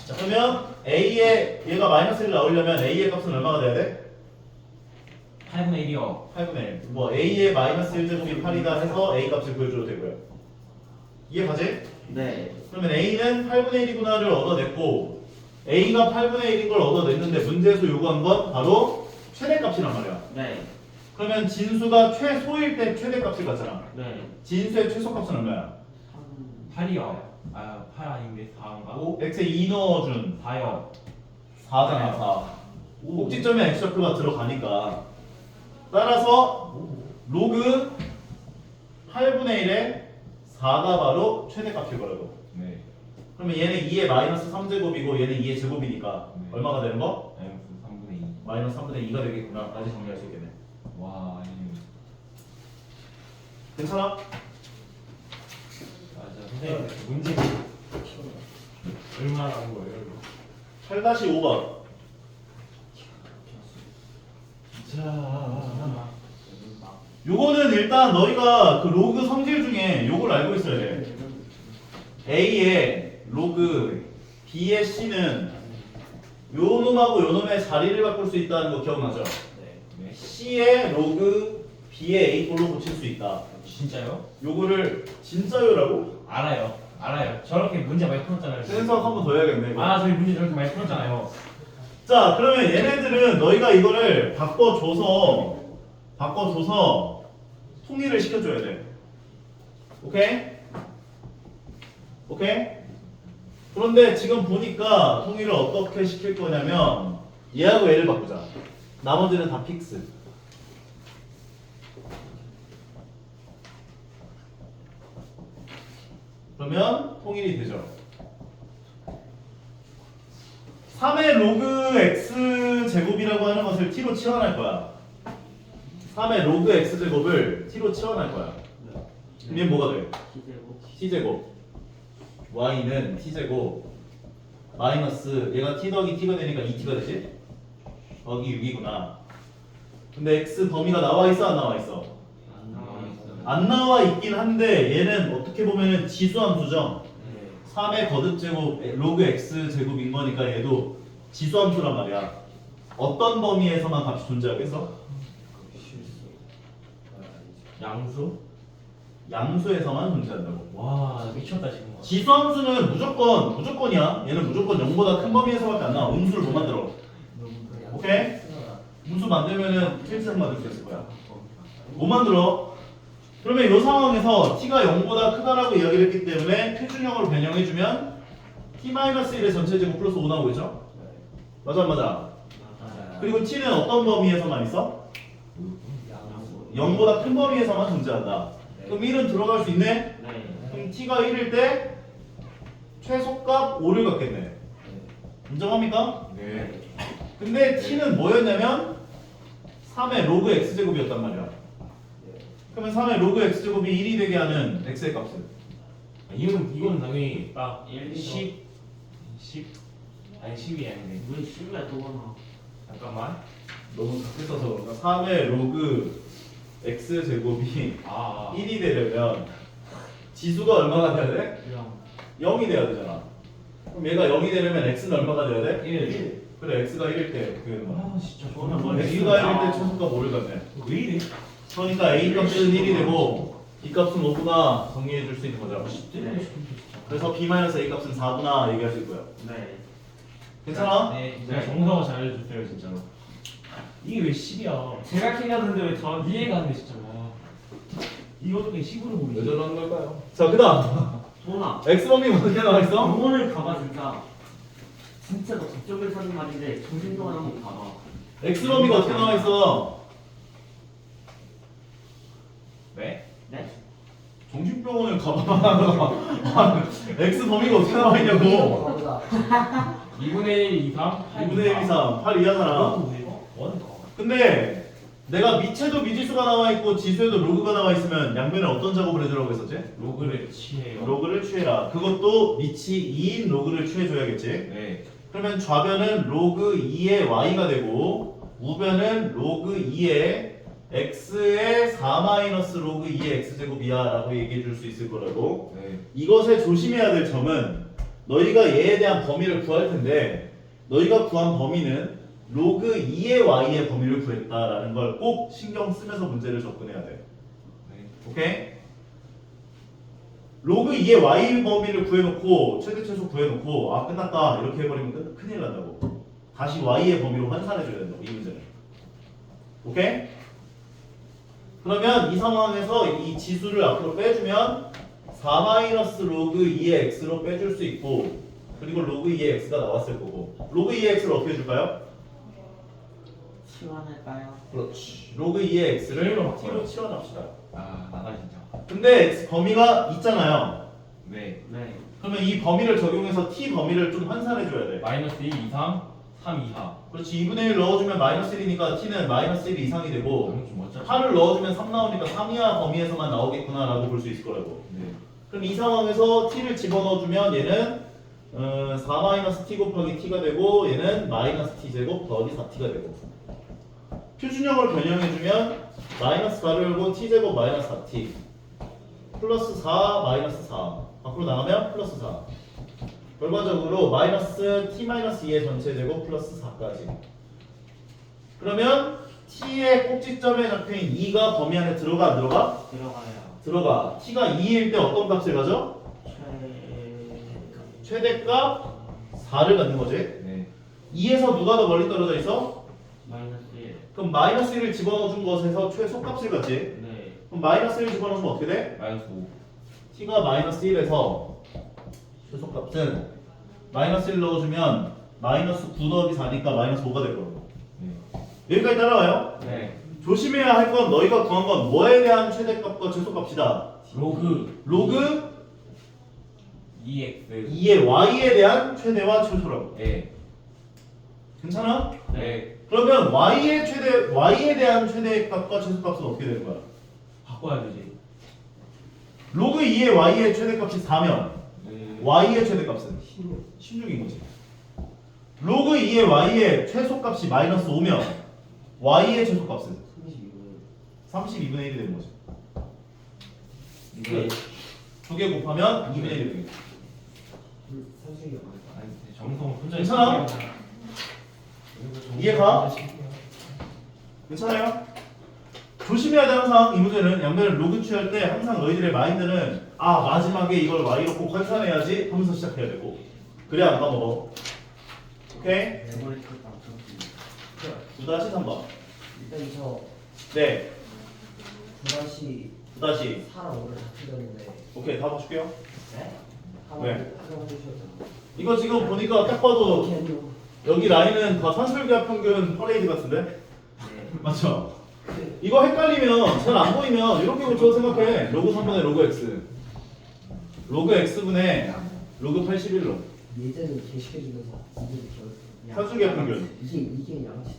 자, 그러면 a의 얘가 마이너스 1 나오려면 a의 값은 얼마가 돼야 돼? 8분의 1이요. 8분의 1. 뭐 a의 마이너스 1제곱이 8이다 해서 a 값을 구해줘도 되고요. 이해 가지? 네. 그러면 a는 8분의 1이구나를 얻어냈고 a가 8분의 1인 걸 얻어냈는데 문제에서 요구한 건 바로 최대값이란 말이야. 네. 그러면 진수가 최소일 때 최대값을 갖잖아. 네. 진수의 최소값은 얼마야? 8이요. 아, 8 아닌데 4인가? 5. x에 2 넣어준 4요. 4잖아 4. 꼭지점에 x좌표가 들어가니까 따라서 로그 8분의 1에 4가 바로 최대값일 거라고. 네. 그러면 얘는 2의 마이너스 3제곱이고 얘는 2의 제곱이니까 네. 얼마가 되는 거? 마이너스 3분의 2. 마이너스 3분의 2가 되겠구나. 까지 정리할 수 있겠네. 와, 아니. 괜찮아? 맞아. 선생님, 문제 얼마나 한 거예요, 이거? 8-5번. 자, 요거는 일단 너희가 그 로그 성질 중에 요걸 알고 있어야 돼. A의 로그 B의 C는 요 놈하고 요 놈의 자리를 바꿀 수 있다는 거 기억나죠? 네. C의 로그 B의 A 꼴로 고칠 수 있다. 진짜요? 요거를 진짜요라고? 알아요. 알아요. 저렇게 문제 많이 풀었잖아요. 센서 한 번 더 해야겠네. 이거. 아, 저희 문제 저렇게 많이 풀었잖아요. 자, 그러면 얘네들은 너희가 이거를 바꿔줘서 통일을 시켜줘야 돼. 오케이? 오케이? 그런데 지금 보니까 통일을 어떻게 시킬 거냐면 얘하고 얘를 바꾸자. 나머지는 다 픽스. 그러면 통일이 되죠. 3의 로그 x 제곱이라고 하는 것을 t로 치환할 거야. 3의 로그 x 제곱을 t로 치환할 거야. 그럼 얘 뭐가 돼? 기대고. t제곱. y는 t제곱 마이너스 얘가 t 더하기 t가 되니까 2t가 되지? 더하기 6이구나. 근데 x 범위가 나와 있어 안 나와 있어? 안 나와 있어요. 안 나와 있긴 한데 얘는 어떻게 보면은 지수함수죠. 네. 3의 거듭제곱 로그 x 제곱인 거니까 얘도 지수함수란 말이야. 어떤 범위에서만 값이 존재하겠어? 양수? 양수에서만 존재한다고. 와, 미쳤다 지금. 지수함수는 무조건이야. 얘는 무조건 0보다 큰 범위에서밖에 안 나와. 음수를 못 만들어. 오케이? 음수 만들면은 필수상 만들 수 있을 거야. 못 만들어. 그러면 이 상황에서 t가 0보다 크다라고 이야기를 했기 때문에 표준형으로 변형해주면 t-1의 전체 제곱 플러스 5 나오겠죠? 맞아 안 맞아? 맞아요. 그리고 t는 어떤 범위에서만 있어? 양수. 0보다 큰 범위에서만 존재한다. 그럼 1은 들어갈 수 있네? 네. 그럼 t가 1일 때 최소값 5를 갖겠네. 인정합니까? 네. 근데 t는 뭐였냐면 3의 로그 x제곱이었단 말이야. 그러면 3의 로그 x제곱이 1이 되게 하는 x의 값은? 이건 당연히 딱 1, 10 아니 10이 아닌데. 왜 10이야 그거나. 잠깐만. 너무 작게 써서 그런가? 3의 로그 x제곱이 아, 1이 되려면 지수가 얼마가 돼야 돼? 0이 돼야 되잖아. 그럼 얘가 0이 되려면 x는 얼마가 돼야 돼? 1. 그래 x가 1일 때 그게 아, 진짜 저는 저는 뭐 x가 1일 때 최소값 5를 갖네. 왜 이래? 그러니까 a 값은 1이 되고 b 값은 5구나 정리해 줄 수 있는 거죠. 네. 그래서 b-a 값은 4구나 얘기할 수 있고요. 네. 괜찮아? 네, 제가 정서가 잘 알려줬어요 진짜로. 이게 왜 10이야? 제가 킹하던데 왜 저? 이해가 안 돼 진짜. 와. 이거 어떻게 10으로 보이지? 왜 저러는 걸까요? 자, 그 다음 도나. x범위 어떻게 나와 있어? 영혼을 가봐 진짜. 진짜 너 저쪽에서 하는 말인데 정신 동안 한번 가봐. x범위가 어떻게 나와 있어? 형 오늘 가봐봐. x 범위가 어떻게 나와 있냐고. 가보자. 2분의 1 이상 2분의 1 이상 8 이하잖아. 근데 내가 미체도 미지수가 나와 있고 지수에도 로그가 나와 있으면 양면에 어떤 작업을 해주라고 했었지? 로그를 취해요. 로그를 취해라. 그것도 미치 2인 로그를 취해줘야겠지. 네. 그러면 좌변은 로그 2의 y가 되고 우변은 로그 2의 x의 4 로그 2의 x제곱이야 라고 얘기해 줄 수 있을 거라고. 네. 이것에 조심해야 될 점은 너희가 얘에 대한 범위를 구할 텐데 너희가 구한 범위는 로그 2의 y의 범위를 구했다라는 걸 꼭 신경 쓰면서 문제를 접근해야 돼. 네. 오케이? 로그 2의 y 범위를 구해놓고 최대 최소 구해놓고 아 끝났다 이렇게 해버리면 큰일 난다고. 다시 y의 범위로 환산해줘야 된다고 이 문제는. 오케이? 그러면 이 상황에서 이 지수를 앞으로 빼주면 4 로그 2의 x로 빼줄 수 있고 그리고 로그 2의 x가 나왔을 거고 로그 2의 x를 어떻게 해줄까요? 치환할까요? 그렇지. 로그 2의 x를 t로 t로 바꿔요. 치환합시다. 아 나가 진짜. 근데 x 범위가 있잖아요. 네. 네. 그러면 이 범위를 적용해서 t 범위를 좀 환산해줘야 돼. 마이너스 1 이상 3 이하. 그렇지. 2분의 1 넣어주면 마이너스 1이니까 t는 마이너스 1 이상이 되고 방금 좀 멋져. 8을 넣어주면 3 나오니까 3 이하 범위에서만 나오겠구나 라고 볼 수 있을 거라고. 네. 그럼 이 상황에서 t를 집어넣어주면 얘는 4 t 곱하기 t가 되고 얘는 마이너스 t 제곱 더하기 4t가 되고 표준형을 변형해주면 마이너스 가로 열고 t 제곱 마이너스 4t 플러스 4 마이너스 4 밖으로 나가면 플러스 4 결과적으로 마이너스 t 마이너스 2의 전체 제곱 플러스 4까지 그러면 t의 꼭지점에 잡혀있는 2가 범위 안에 들어가 안 들어가? 들어가요. 들어가. t가 2일 때 어떤 값을 가져? 최대값 4를 갖는 거지. 네. 2에서 누가 더 멀리 떨어져 있어? 마이너스 1. 그럼 마이너스 1을 집어넣어 준 것에서 최소값을 갖지. 네. 그럼 마이너스 1을 집어넣으면 어떻게 돼? 마이너스 5. t가 마이너스 1에서 최소값은 마이너스 1 넣어주면 마이너스 9 더하기 4니까 마이너스 5가 될 거고. 네. 여기까지 따라와요? 네. 조심해야 할 건 너희가 구한 건 뭐에 대한 최대값과 최소값이다. 로그 2x. 2의 y에 대한 최대와 최소라고. 네. 괜찮아? 네. 그러면 y에 대한 최대값과 최소값은 어떻게 되는 거야? 바꿔야 되지. 로그 2의 y의 최대값이 4면 네. y의 최대값은 16인 거지. 로그 2의 y의 최소값이 마이너스 5면 y의 최소값은 32분의 1이 되는 거지. 이게 두 개 곱하면 2분의 1이 되겠지. 산수기 아니 정성을 혼자 괜찮아? 있으면 이해가? 괜찮아요? 조심해야 돼. 항상 이 문제는 양면을 로그 취할 때 항상 너희들의 마인드는 아 마지막에 이걸 y로 꼭 환산해야지 하면서 시작해야 되고 그래야 안 까먹어. 오케이? 메모리 켰다. 9-3번. 일단 저 네. 9다시 9-4랑 5를 다 틀렸는데 오케이 다 봐줄게요. 네? 네. 하나만 해주셨잖아. 이거 지금 보니까 딱 봐도 여기 라인은 다 산술기하 평균 퍼레이드 같은데? 네. 맞죠? 이거 헷갈리면 잘 안 보이면 이렇게 고쳐 생각해. 로그 3분의 로그 x 로그 x분의 로그 81로 예제는 게시해주면서 이게 산술기하 평균. 이게 양치.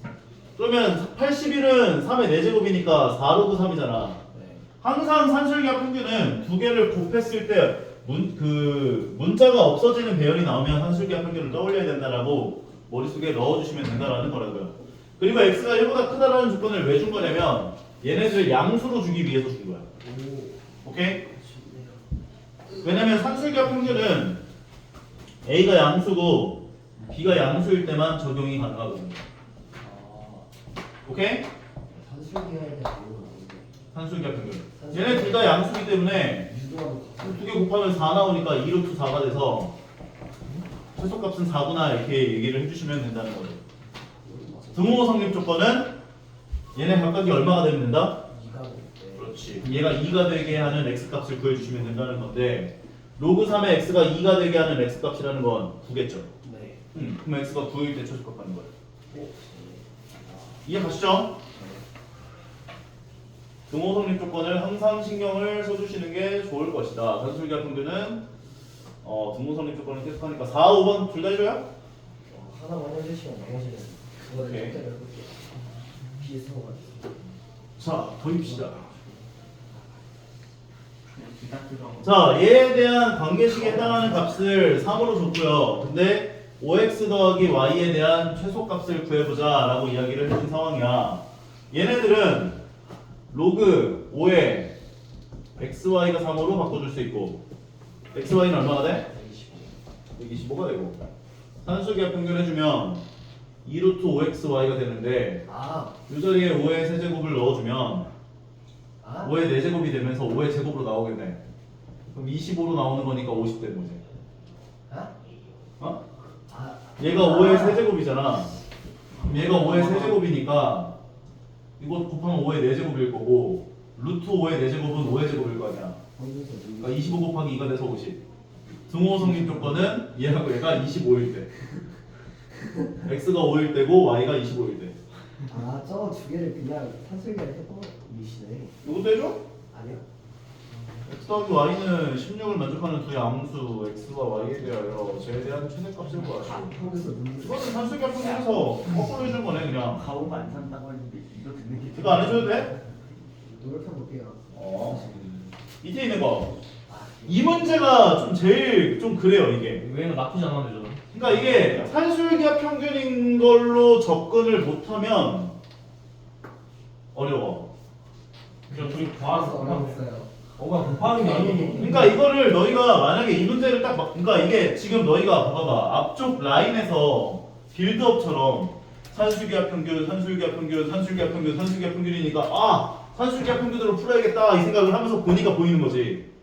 그러면 81은 3의 4제곱이니까 4로그 3이잖아. 네. 항상 산술기하 평균은 두 개를 곱했을 때 문자가 없어지는 배열이 나오면 산술기하 평균을 떠올려야 된다라고 머릿속에 넣어주시면 된다라는 거라고요. 그리고 x가 1보다 크다라는 조건을 왜 준 거냐면 얘네들 양수로 주기 위해서 준 거야. 오케이? 왜냐면 산술기하 평균은 a가 양수고 b가 양수일 때만 적용이 가능하거든요. 오케이? 산수기 할때 나오는데 산술기하 평균. 얘네 둘 다 양수기 때문에 유도하고 두 개 곱하면 4 나오니까 2 루트 4가 돼서 최소값은 4구나 이렇게 얘기를 해주시면 된다는 거죠. 등호 성립 조건은 얘네 각각이 얼마가 되면 된다? 2가 때 그렇지. 얘가 2가 되게 하는 x값을 구해주시면 된다는 건데 로그 3의 x가 2가 되게 하는 x값이라는 건 9겠죠. 네. 그럼 x가 9일 때 최소값 하는 거예요. 오. 이해 가시죠? 등호 성립 조건을 항상 신경을 써주시는 게 좋을 것이다. 산술기하 평균은 등호 성립 조건을 계속하니까 4, 5번 둘 다 해줘요? 하나만 해주시면 나머지는 그거를 오케이. 절대로 해볼게요. 비슷하고 자, 더입시다. 그냥 기다려. 자, 얘에 대한 관계식에 해당하는 값을 3으로 줬고요. 근데 5x 더하기 y에 대한 최소값을 구해보자 라고 이야기를 해준 상황이야. 얘네들은 로그 5에 xy가 3으로 바꿔줄 수 있고 xy는 얼마가 돼? 125가 되고 산술기하 평균 해주면 2루트 5xy가 되는데 이 자리에 5의 세제곱을 넣어주면 5의 4제곱이 되면서 5의 제곱으로 나오겠네. 그럼 25로 나오는 거니까 50 되는 거지. 어? 얘가 5의 세제곱이잖아. 그럼 얘가 5의 세제곱이니까 이거 곱하면 5의 4제곱일 거고 루트 5의 4제곱은 5의 제곱일 거 아니야. 그러니까 25 곱하기 2가 돼서 50. 등호 성립 조건은 얘하고 얘가 25일 때 x가 5일 때고 y가 25일 때. 저 두 개를 그냥 산술기를 해보시네. 이것도 해줘? 아니요. x 더하기 y는 16을 만족하는 두 양수 x와 y에 대하여 쟤에 대한 최대값을 구하시오. 거기서 문제. 이거는 산술기하 평균에서 거꾸로 해준 거네 그냥. 가오가 안 산다고 했는데 이거 듣는 게 이거 안 해줘도 돼? 노력해볼게요. 밑에 있는 거. 이 문제가 좀 제일 좀 그래요 이게. 외에는 나쁘지 않았는데 저는. 그러니까 이게 산술기하 평균인 걸로 접근을 못하면 어려워. 그냥 둘이 알아서 과학을 어려웠어요. 곱하는 게 아니고. 그러니까 이거를 너희가 만약에 이 문제를 딱 그러니까 이게 지금 너희가 봐봐 앞쪽 라인에서 빌드업처럼 산술기하 평균, 산술기하 평균, 산술기하 평균, 산술기하 평균이니까 산술기하 평균으로 풀어야겠다 이 생각을 하면서 보니까 보이는 거지.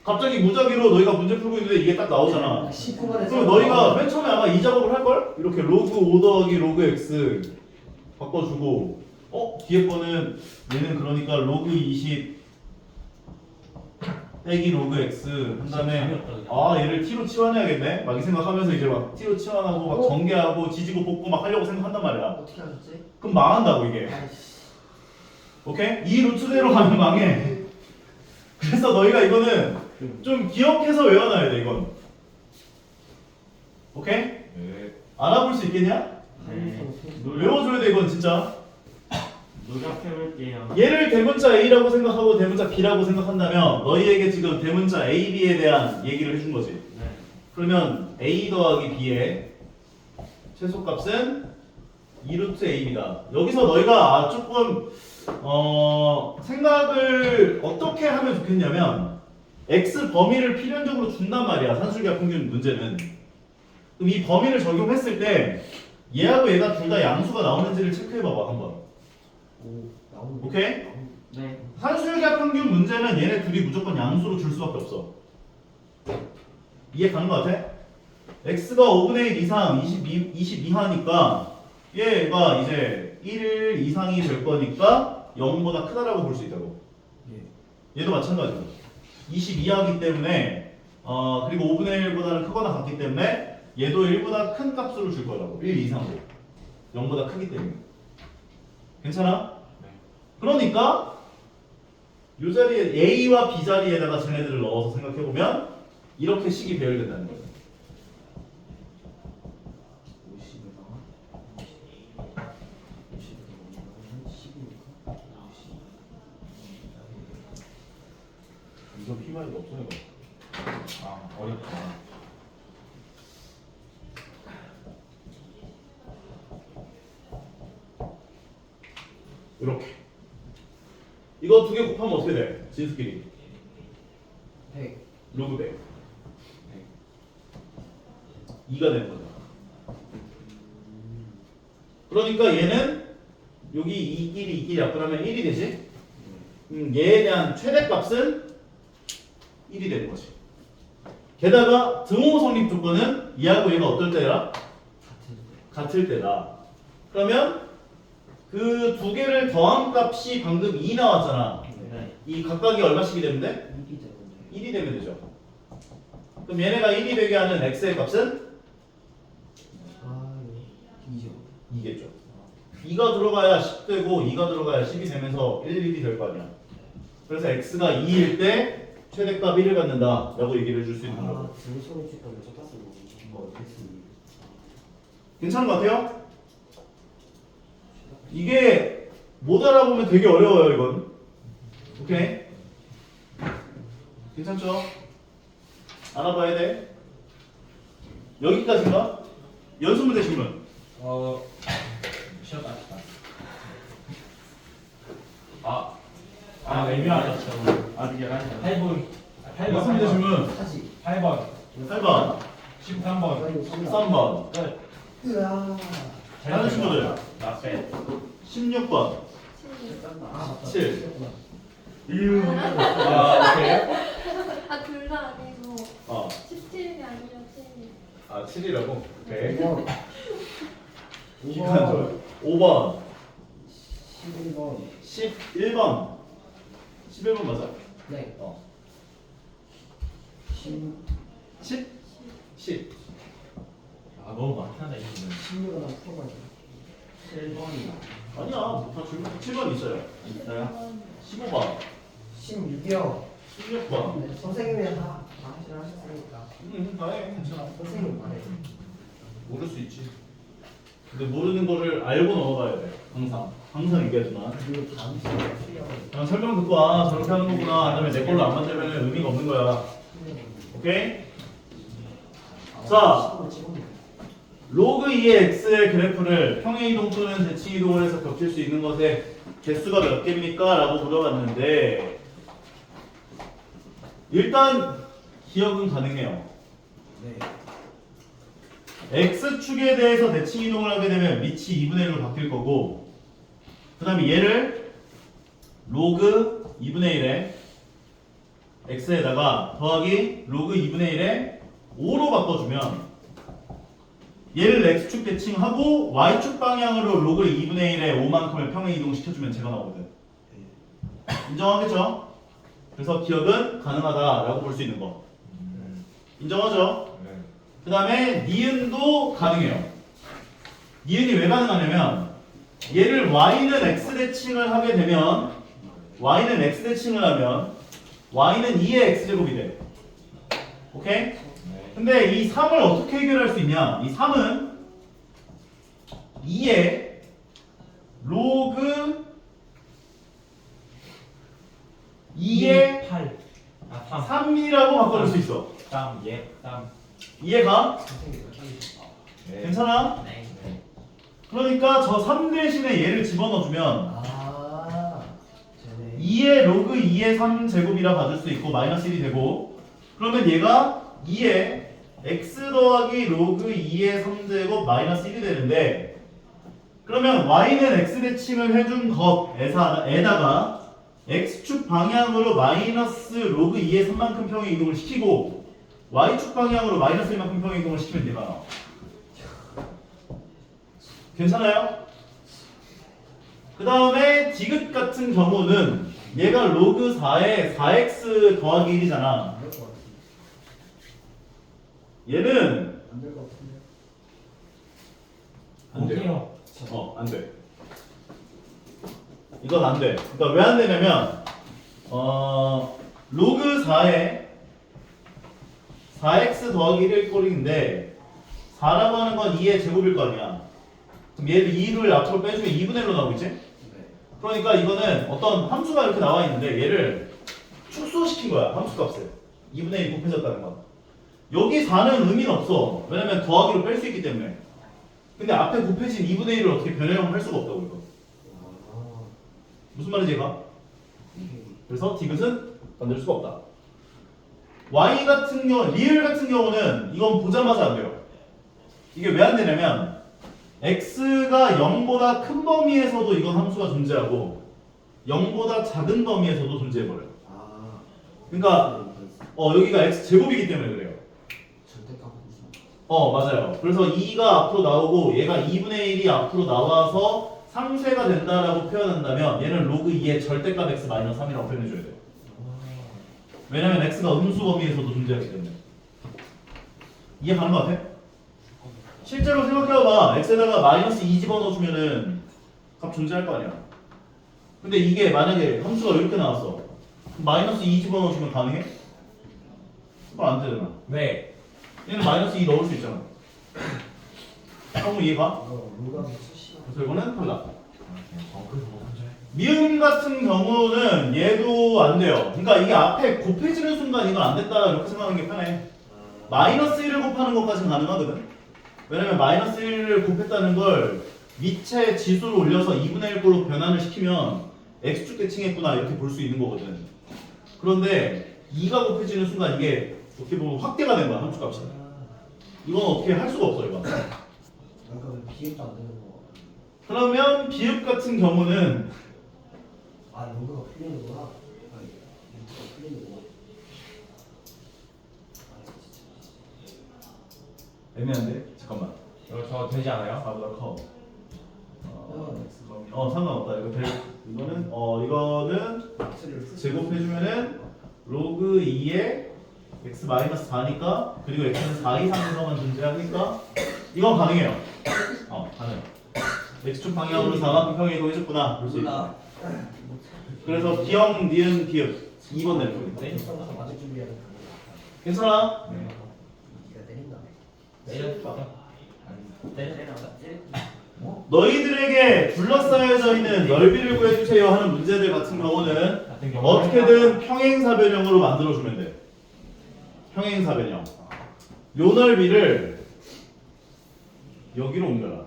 갑자기 무작위로 너희가 문제 풀고 있는데 이게 딱 나오잖아. 19번에서. 그럼 너희가 맨 처음에 아마 이 작업을 할걸? 이렇게 로그 5 더하기 로그 x 바꿔주고 뒤에 거는 얘는 그러니까 로그 20 빼기 로그 x 한 다음에 얘를 t로 치환해야겠네 막 이 생각하면서 이제 막 t로 치환하고 막 전개하고 지지고 볶고 막 하려고 생각한단 말이야. 어떻게 하셨지? 그럼 망한다고 이게. 아이씨. 오케이? 이 루트대로 가면 망해. 그래서 너희가 이거는 좀 기억해서 외워놔야 돼 이건. 오케이? 네. 알아볼 수 있겠냐? 외워줘야 돼 이건 진짜. 노력해볼게요. 얘를 대문자 A라고 생각하고 대문자 B라고 생각한다면 너희에게 지금 대문자 A, B에 대한 얘기를 해준 거지. 네. 그러면 A 더하기 B의 최소값은 2루트 AB다. 여기서 너희가 조금 생각을 어떻게 하면 좋겠냐면 X 범위를 필연적으로 준단 말이야. 산술기하 평균 문제는. 그럼 이 범위를 적용했을 때 얘하고 얘가 둘 다 양수가 나오는지를 체크해봐봐 한번. 나오는. 오케이? 네. 산술기하 평균 문제는 얘네 둘이 무조건 양수로 줄 수밖에 없어. 이해 가는 거 같아? x가 5분의 1 이상 22하니까 얘가 이제 1 이상이 될 거니까 0보다 크다라고 볼 수 있다고. 얘도 마찬가지고 22하기 때문에 그리고 5분의 1보다는 크거나 같기 때문에 얘도 1보다 큰 값으로 줄 거라고. 1 이상으로 0보다 크기 때문에. 괜찮아? 그러니까 이 자리에 A와 B 자리에다가 쟤네들을 넣어서 생각해보면 이렇게 식이 배열된다는 거예요. 50에다가 이거 P마이가 없어 이거. 어렵다. 이렇게 이거 두 개 곱하면 어떻게 돼? 진수끼리 100. 로그 100 2가 되는 거죠. 그러니까 얘는 여기 2끼리 약분하면 1이 되지? 얘에 대한 최대값은 1이 되는 거지. 게다가 등호 성립 조건은 얘하고 얘가 어떨 때라? 같을 때다. 그러면 그 두 개를 더한 값이 방금 2 나왔잖아. 네. 이 각각이 얼마씩이 되면 돼? 1이 되면 되죠. 그럼 얘네가 1이 되게 하는 x의 값은 2죠. 2겠죠. 2가 들어가야 10 되고 2가 들어가야 10이 되면서 1, 1이 될 거 아니야. 그래서 x가 2일 때 최대값 1을 갖는다 라고 얘기를 해줄 수 있는 거고. 아, 등소리 찍고 왜 저다 쓰고 이거 됐습니다. 괜찮은 것 같아요? 이게 못 알아보면 되게 어려워요 이건. 오케이? 괜찮죠? 알아봐야 돼. 여기까지인가? 연습문제 질문. 시험 같다. 애매하다 진짜. 아직 11시. 8분. 연습문제 질문. 사지. 8번. 8번, 13번. 13번, 끝. 으아. 다른 친구들. 나빼. 16번, 아, 맞다. 7. 아, 오케이. 아, 둘 다 아니고 17이 아니라 7이. 7이라고? 오케이. 5번. 기간 좋아요. 5번, 11번. 11번. 11번 맞아? 네. 10. 10? 10. 아, 너무 많긴 하다 이거는. 16은 한 풀어봐야지. 7번이나. 아니야, 다 질문 7번 있어요. 있어요? 15번, 16이요. 16번. 네, 선생님이 다 하셨으니까. 다해. 괜찮아. 선생님 말해. 모를 수 있지. 근데 모르는 거를 알고 넘어가야 돼. 항상 얘기하지만. 그리고 다음 시간에 풀려고. 그냥 설명 듣고 저렇게 하는 거구나. 그다음에 내 걸로 안 만들면 의미가 없는 거야. 오케이? 자. 로그 2의 x의 그래프를 평행이동 또는 대칭이동을 해서 겹칠 수 있는 것의 개수가 몇 개입니까? 라고 물어봤는데 일단 기억은 가능해요. 네. x축에 대해서 대칭이동을 하게 되면 밑이 2분의 1로 바뀔 거고 그 다음에 얘를 로그 2분의 1에 x에다가 더하기 로그 2분의 1에 5로 바꿔주면 얘를 x축 대칭하고 y축 방향으로 로그 2분의 1에 5만큼을 평행 이동시켜주면 제가 나오거든. 인정하겠죠? 그래서 기억은 가능하다라고 볼 수 있는 거. 인정하죠? 네. 그 다음에 니은도 가능해요. 니은이 왜 가능하냐면 얘를 y는 x 대칭을 하게 되면 y는 x 대칭을 하면 y는 2의 x제곱이 돼. 오케이? 네. 근데 이 3을 어떻게 해결할 수 있냐? 이 3은 2의 로그 2의 8. 아, 3. 3이라고 바꿔줄 수 있어. 땀, 예, 땀. 이해가? 선생님 몇 번이죠? 네. 괜찮아? 네. 그러니까 저 3 대신에 얘를 집어넣어주면 아. 쟤네. 2의 로그 2의 3제곱이라 봐줄 수 있고 마이너스 1이 되고 그러면 얘가 2의 x 더하기 로그 2의 3제곱 마이너스 1이 되는데 그러면 y는 x 대칭을 해준 것에다가 x축 방향으로 마이너스 로그 2의 3만큼 평행 이동을 시키고 y축 방향으로 마이너스 1만큼 평행 이동을 시키면 얘가 나와. 괜찮아요? 그 다음에 디귿 같은 경우는 얘가 로그 4에 4x 더하기 1이잖아. 안될 것 같은데. 얘는 안될 것 같은데. 안 돼요. 오케이요. 안 돼. 이건 안 돼. 그러니까 왜 안 되냐면 로그 4에 4x 더하기 1일 꼴인데 4라고 하는 건 2의 제곱일 거 아니야. 그럼 얘를 2를 앞으로 빼주면 2분의 1로 나오겠지? 네. 그러니까 이거는 어떤 함수가 이렇게 나와 있는데 얘를 축소시킨 거야. 함수 값을. 2분의 1이 곱해졌다는 건. 여기 4는 의미는 없어. 왜냐면 더하기로 뺄 수 있기 때문에. 근데 앞에 곱해진 2분의 1을 어떻게 변형을 할 수가 없다고 이거. 아. 무슨 말인지 얘가? 그래서 디귿은 만들 수가 없다. y 같은 경우, 리을 같은 경우는 이건 보자마자 안 돼요. 이게 왜 안 되냐면 x가 0보다 큰 범위에서도 이건 함수가 존재하고 0보다 작은 범위에서도 존재해버려요. 아. 그러니까 여기가 x 제곱이기 때문에 그래요. 절대값 무슨? 맞아요. 그래서 2가 앞으로 나오고 얘가 2분의 1이 앞으로 나와서 상쇄가 된다라고 표현한다면 얘는 로그 2의 절대값 x 마이너스 3이라고 표현해줘야 돼요. 왜냐면 x가 음수 범위에서도 존재하기 때문에. 이해 가는 것 같아? 실제로 생각해봐봐. x에다가 마이너스 2 집어넣어주면은 값 존재할 거 아니야. 근데 이게 만약에 함수가 이렇게 나왔어. 마이너스 2 집어넣으시면 가능해? 그거 안 되잖아. 네. 얘는 마이너스 2 넣을 수 있잖아. 한번 이해가? 로가 70. 그래서 이거는 탈락. 그래서 뭐 혼자 해? 미음 같은 경우는 얘도 안 돼요. 그러니까 이게 앞에 곱해지는 순간 이건 안 된다 이렇게 생각하는 게 편해. 마이너스 1을 곱하는 것까지는 가능하거든. 왜냐면 마이너스 1을 곱했다는 걸 밑에 지수를 올려서 2분의 1꼴로 변환을 시키면 x축 대칭했구나 이렇게 볼 수 있는 거거든. 그런데 2가 곱해지는 순간 이게 어떻게 보면 확대가 된 거야 함수 값이. 이건 어떻게 할 수가 없어 이거. 그러니까 왜 비입도 안 되는 거? 그러면 비읍 같은 경우는 아 로그가 풀리는구나. 아 루트가 풀리는구나. 아 진짜. 애매한데? 잠깐만. 이거 저 되지 않아요? 4보다 커. 어, 상관없다. 이거 이거는 이거는 X를 풀 제곱해주면은 로그 2에 x 마이너스 4니까 그리고 x는 4 이상에서만 존재하니까 이건 가능해요. 가능. x축 방향으로 4만큼 평에 이동해줬구나. 볼 수 있다. 그래서 기억, 니은, 기읍 2번 내려오겠네. 써서 맞을 준비하는 그거. 괜찮아? 네가 때린다. 때려놨지? 너희들에게 둘러싸여져 있는 넓이를 구해주세요 하는 문제들 같은 경우는 어떻게든 평행사변형으로 만들어주면 돼. 평행사변형. 요 넓이를 여기로 옮겨라.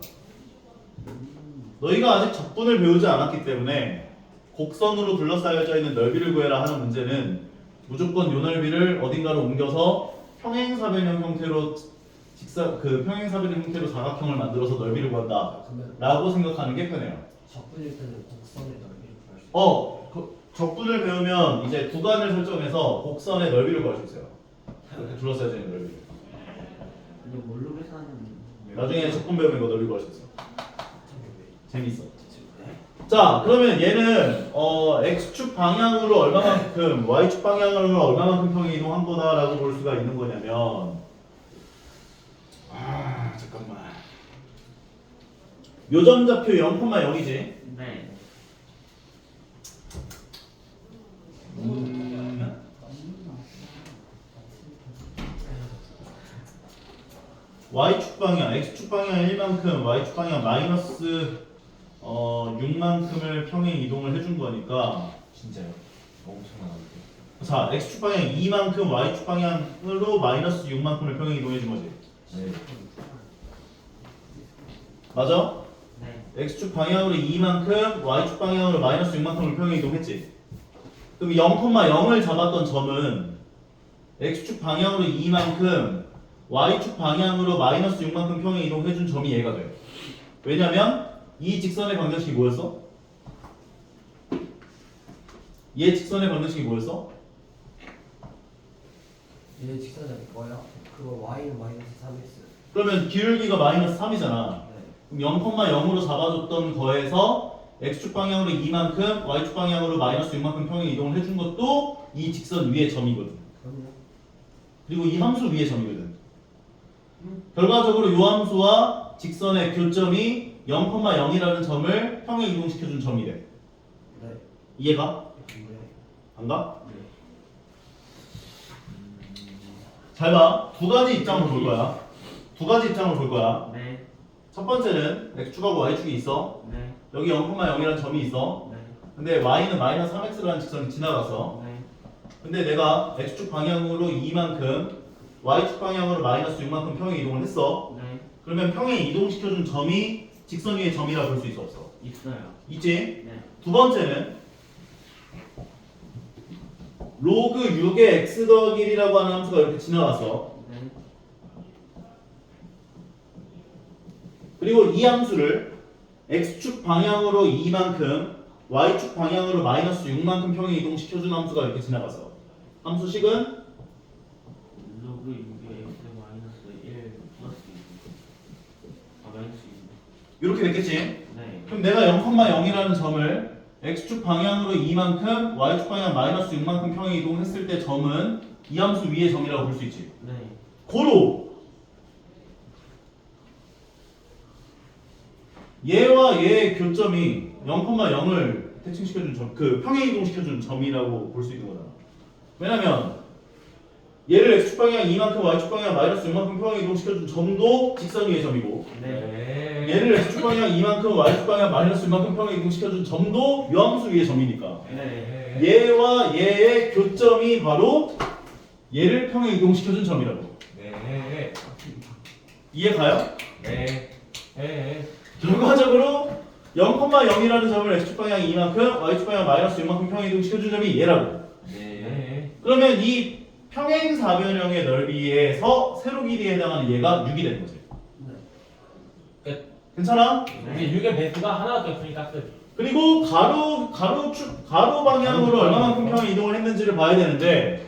너희가 아직 적분을 배우지 않았기 때문에 곡선으로 둘러싸여져 있는 넓이를 구해라 하는 문제는 무조건 요 넓이를 어딘가로 옮겨서 평행사변형 형태로 평행사변형 형태로 사각형을 만들어서 넓이를 구한다 그러면 라고 생각하는 게 편해요. 적분일 때는 곡선의 넓이를 구할 수 있어. 적분을 배우면 이제 구간을 설정해서 곡선의 넓이를 구할 수 있어요. 이렇게 둘러싸여져 있는 넓이. 근데 뭘로 계산하는 나중에 적분 배우면 이거 넓이 구할 수 있어. 재밌어. 자, 그러면 얘는 x축 방향으로 얼마만큼, y축 방향으로 얼마만큼 평이 이동한 거다라고 볼 수가 있는 거냐면, 잠깐만. 요점 좌표 0,0이지. 네. y축 방향, x축 방향 1만큼, y축 방향 마이너스 6만큼을 평행 이동을 해준 거니까. 진짜요? 엄청나게. 자, x축 방향 2만큼, y축 방향으로 마이너스 6만큼을 평행 이동해 준 거지. 네. 맞아? 네. x축 방향으로 2만큼, y축 방향으로 마이너스 6만큼을 평행 이동했지. 그럼 0,0을 잡았던 점은 x축 방향으로 2만큼, y축 방향으로 마이너스 6만큼 평행 이동해 준 점이 얘가 돼. 왜냐면 이 직선의 방정식이 뭐였어? 얘 직선의 방정식이 뭐였어? 얘 직선자리 뭐야? 그거 y는 마이너스 3x. 그러면 기울기가 마이너스 3이잖아. 네. 그럼 0,0으로 잡아줬던 거에서 x축 방향으로 2만큼, y축 방향으로 마이너스 6만큼 평행 이동을 해준 것도 이 직선 위의 점이거든. 그럼요. 그리고 이 함수 위의 점이거든. 결과적으로 이 함수와 직선의 교점이 0,0이라는 점을 평행 이동시켜준 점이래. 네. 이해가? 근데 안 가? 네. 잘 봐. 두 가지 입장을 볼 거야. 두 가지 입장을 볼 거야. 네. 첫 번째는 x축하고 y축이 있어. 네. 여기 0,0이라는 점이 있어. 네. 근데 y는 마이너스 3x라는 직선이 지나갔어. 네. 근데 내가 x축 방향으로 2만큼, y축 방향으로 마이너스 6만큼 평행 이동을 했어. 네. 그러면 평행 이동시켜준 점이 직선 위의 점이라 볼 수 있어 없어? 있어요. 있지? 네. 두 번째는 로그 6의 x 더하기 1이라고 하는 함수가 이렇게 지나갔어. 네. 그리고 이 함수를 x축 방향으로 2만큼, y축 방향으로 마이너스 6만큼 평행 이동시켜준 함수가 이렇게 지나갔어. 함수식은 로그 6의 x 마이너스 1 플러스 2. 마이너스 2. 이렇게 됐겠지? 네. 그럼 내가 0,0이라는 점을 x축 방향으로 2만큼, y축 방향 마이너스 6만큼 평행 이동했을 때 점은 이 함수 위의 점이라고 볼 수 있지. 네. 고로 얘와 얘의 교점이 0,0을 대칭시켜준 점, 그 평행 이동시켜준 점이라고 볼 수 있는 거잖아. 왜냐면 얘를 x축 방향 2만큼 y축 방향 마이너스 6만큼 평행 이동시켜준 점도 직선 위의 점이고 네. 얘를 x축 방향 2만큼 y축 방향 마이너스 6만큼 평행 이동시켜준 점도 요함수 위의 점이니까 네. 얘와 얘의 교점이 바로 얘를 평행 이동시켜준 점이라고. 네. 이해 가요? 네. 네. 결과적으로 0,0이라는 점을 x축 방향 2만큼 y축 방향 마이너스 6만큼 평행 이동시켜준 점이 얘라고. 네. 그러면 이 평행 사변형의 넓이에서 세로 길이에 해당하는 얘가 6이 되는 거지. 끝. 괜찮아? 이게 6의 배수가 하나밖에 없으니까 끝. 그리고 가로 방향으로 얼마만큼 평행 이동을 했는지를 봐야 되는데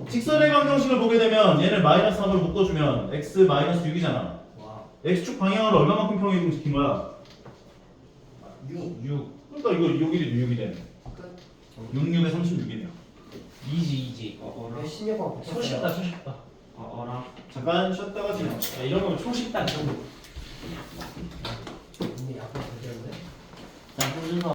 직선의 방정식을 보게 되면 얘를 마이너스 3을 묶어주면 x 마이너스 6이잖아. 와. x축 방향으로 얼마만큼 평행 이동시킨 거야? 6. 그러니까 이거 6이 6이 되네. 끝. 6, 6에 36이네요. 이지. 왜 신여가 초쉽다. 어라. 잠깐 쉬었다가 진행. 이런 거면 초쉽다 이 정도.